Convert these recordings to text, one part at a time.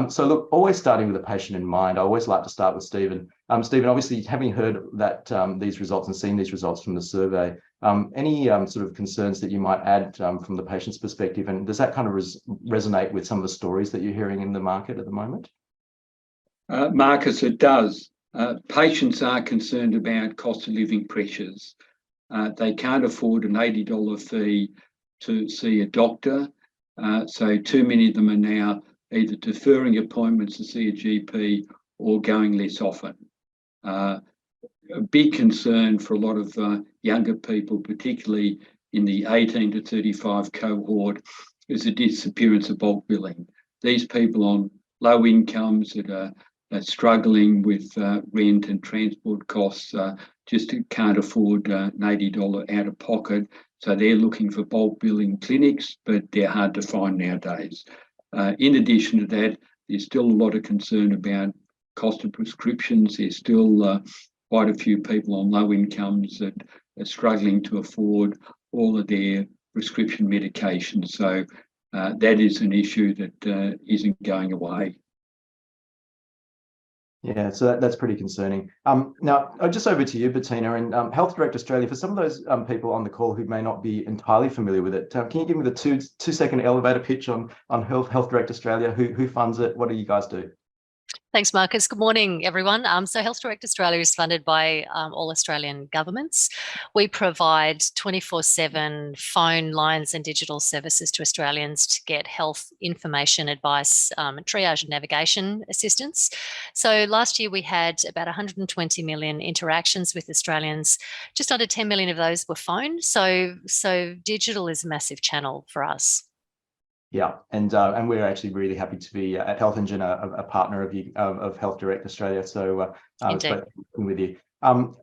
So look, always starting with the patient in mind, I always like to start with Stephen. Stephen, obviously, having heard that these results and seen these results from the survey, any sort of concerns that you might add from the patient's perspective, and does that kind of resonate with some of the stories that you're hearing in the market at the moment? Marcus, it does. Patients are concerned about cost of living pressures. They can't afford an $80 fee to see a doctor. So too many of them are now either deferring appointments to see a GP or going less often. A big concern for a lot of younger people, particularly in the 18 to 35 cohort, is the disappearance of bulk billing. These people on low incomes that are struggling with rent and transport costs just can't afford an $80 out of pocket. So they're looking for bulk billing clinics, but they're hard to find nowadays. In addition to that, there's still a lot of concern about cost of prescriptions. There's still quite a few people on low incomes that are struggling to afford all of their prescription medications. So that is an issue that isn't going away. Yeah, so that's pretty concerning. Now, just over to you, Bettina, and Healthdirect Australia, for some of those people on the call who may not be entirely familiar with it, can you give me the two-second elevator pitch on Healthdirect Australia? Who funds it? What do you guys do? Thanks, Marcus. Good morning, everyone. So Healthdirect Australia is funded by all Australian governments. We provide 24/7 phone lines and digital services to Australians to get health information, advice, triage and navigation assistance. So last year we had about 120 million interactions with Australians. Just under 10 million of those were phone. So digital is a massive channel for us. Yeah, and we're actually really happy to be at Healthengine, a partner of Healthdirect Australia. So it's great working with you.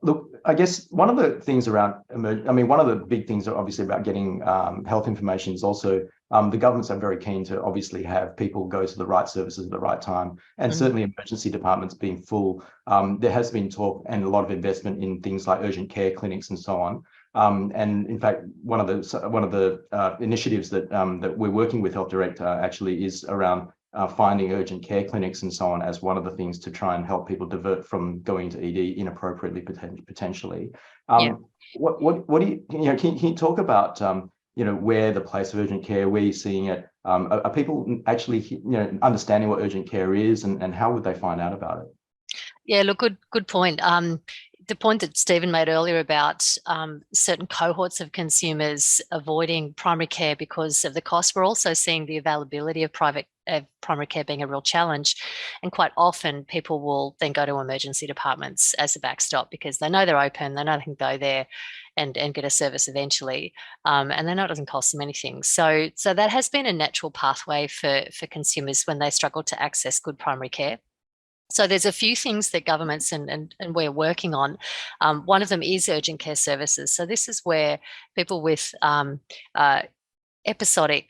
Look, I guess one of the things around, one of the big things obviously about getting health information is also the governments are very keen to obviously have people go to the right services at the right time, and certainly emergency departments being full. There has been talk and a lot of investment in things like urgent care clinics and so on. And in fact, one of the initiatives that we're working with Healthdirect actually is around finding urgent care clinics and so on as one of the things to try and help people divert from going to ED inappropriately potentially. What do you, can you talk about where the place of urgent care, where you're seeing it? Are people actually understanding what urgent care is, and how would they find out about it? Yeah, look, good point. The point that Stephen made earlier about certain cohorts of consumers avoiding primary care because of the cost, we're also seeing the availability of primary care being a real challenge. And quite often people will then go to emergency departments as a backstop because they know they're open, they know they can go there and get a service eventually, and they know it doesn't cost them anything. So that has been a natural pathway for consumers when they struggle to access good primary care. So there's a few things that governments and we're working on. One of them is urgent care services. So this is where people with episodic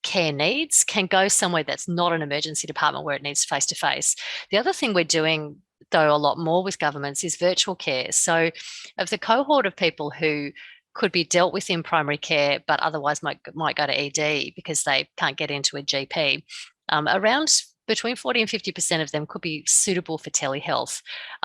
care needs can go somewhere that's not an emergency department where it needs face-to-face. The other thing we're doing, though, a lot more with governments is virtual care. So of the cohort of people who could be dealt with in primary care but otherwise might go to ED because they can't get into a GP, around between 40 and 50% of them could be suitable for telehealth.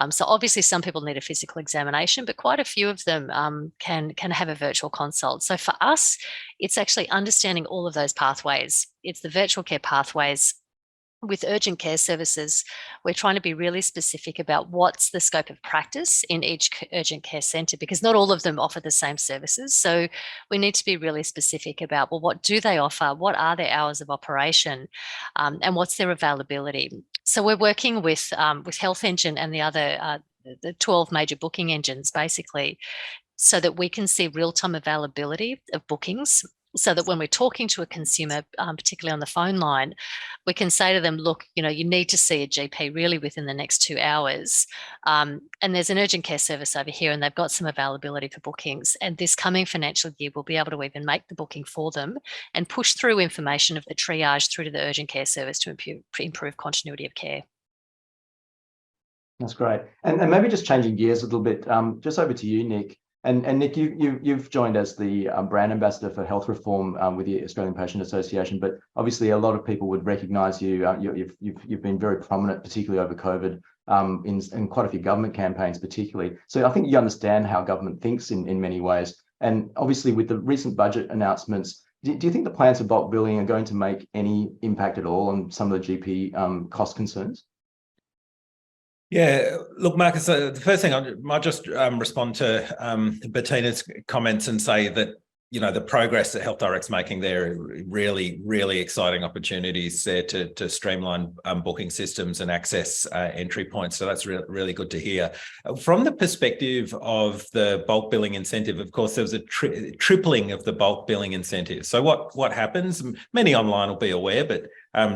So obviously some people need a physical examination, but quite a few of them can have a virtual consult. So for us, it's actually understanding all of those pathways. It's the virtual care pathways. With urgent care services, we're trying to be really specific about what's the scope of practice in each urgent care centre, because not all of them offer the same services. So we need to be really specific about, well, what do they offer? What are their hours of operation? And what's their availability? So we're working with Healthengine and the other the 12 major booking engines, basically, so that we can see real-time availability of bookings, so that when we're talking to a consumer, particularly on the phone line, we can say to them, look, you need to see a GP really within the next 2 hours. And there's an urgent care service over here and they've got some availability for bookings. And this coming financial year, we'll be able to even make the booking for them and push through information of the triage through to the urgent care service to improve continuity of care. That's great. And maybe just changing gears a little bit, just over to you, Nick. And Nick, you've joined as the brand ambassador for health reform with the Australian Patient Association, but obviously a lot of people would recognise you. You've been very prominent, particularly over COVID, in quite a few government campaigns, particularly. So I think you understand how government thinks in many ways. And obviously, with the recent budget announcements, do you think the plans for bulk billing are going to make any impact at all on some of the GP cost concerns? Yeah, look, Marcus, the first thing I might just respond to Bettina's comments and say that, you know, the progress that Healthdirect's making there, really, really exciting opportunities there to streamline booking systems and access entry points. So that's really good to hear. From the perspective of the bulk billing incentive, of course, there was a tripling of the bulk billing incentive. So what happens? Many online will be aware, but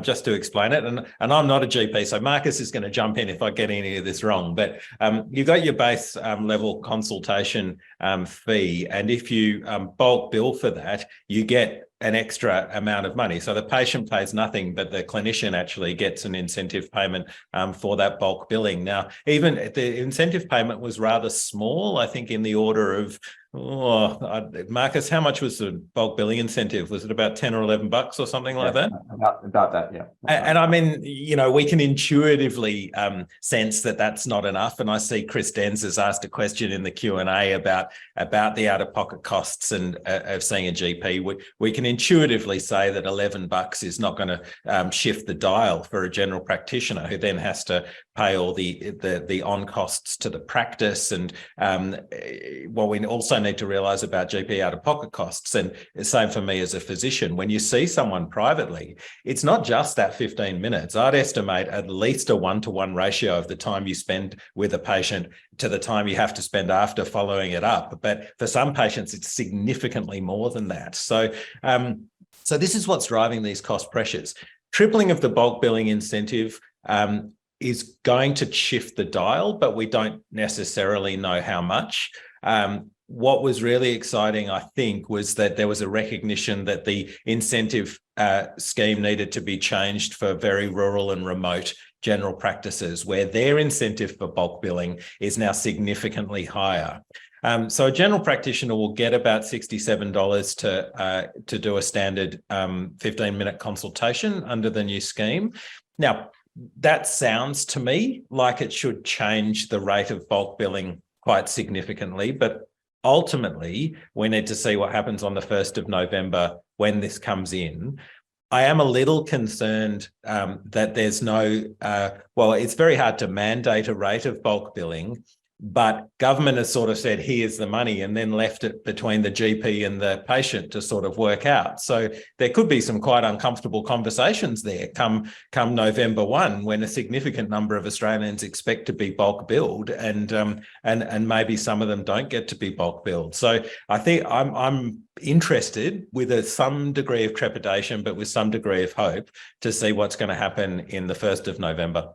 just to explain it, and I'm not a GP, so Marcus is going to jump in if I get any of this wrong, but you've got your base level consultation fee, and if you bulk bill for that, you get an extra amount of money. So the patient pays nothing, but the clinician actually gets an incentive payment for that bulk billing. Now, even the incentive payment was rather small, I think in the order of, Marcus, how much was the bulk billing incentive? Was it about 10 or 11 bucks or something like that? About that, yeah. And I mean, you know, we can intuitively sense that that's not enough. And I see Chris Denz has asked a question in the Q&A about the out-of-pocket costs and of seeing a GP. We can intuitively say that 11 bucks is not going to shift the dial for a general practitioner who then has to pay all the on costs to the practice. And what we also need to realise about GP out-of-pocket costs, and the same for me as a physician, when you see someone privately, it's not just that 15 minutes. I'd estimate at least a 1-to-1 ratio of the time you spend with a patient to the time you have to spend after following it up. But for some patients, it's significantly more than that. So this is what's driving these cost pressures. Tripling of the bulk billing incentive is going to shift the dial, but we don't necessarily know how much. What was really exciting, I think, was that there was a recognition that the incentive scheme needed to be changed for very rural and remote general practices, where their incentive for bulk billing is now significantly higher. So a general practitioner will get about $67 to do a standard 15-minute consultation under the new scheme. Now, that sounds to me like it should change the rate of bulk billing quite significantly, but ultimately, we need to see what happens on the 1st of November when this comes in. I am a little concerned that there's no, it's very hard to mandate a rate of bulk billing, but government has sort of said, here's the money, and then left it between the GP and the patient to sort of work out. So there could be some quite uncomfortable conversations there come November 1, when a significant number of Australians expect to be bulk billed, and maybe some of them don't get to be bulk billed. So I think I'm interested, with some degree of trepidation, but with some degree of hope, to see what's going to happen in the 1st of November.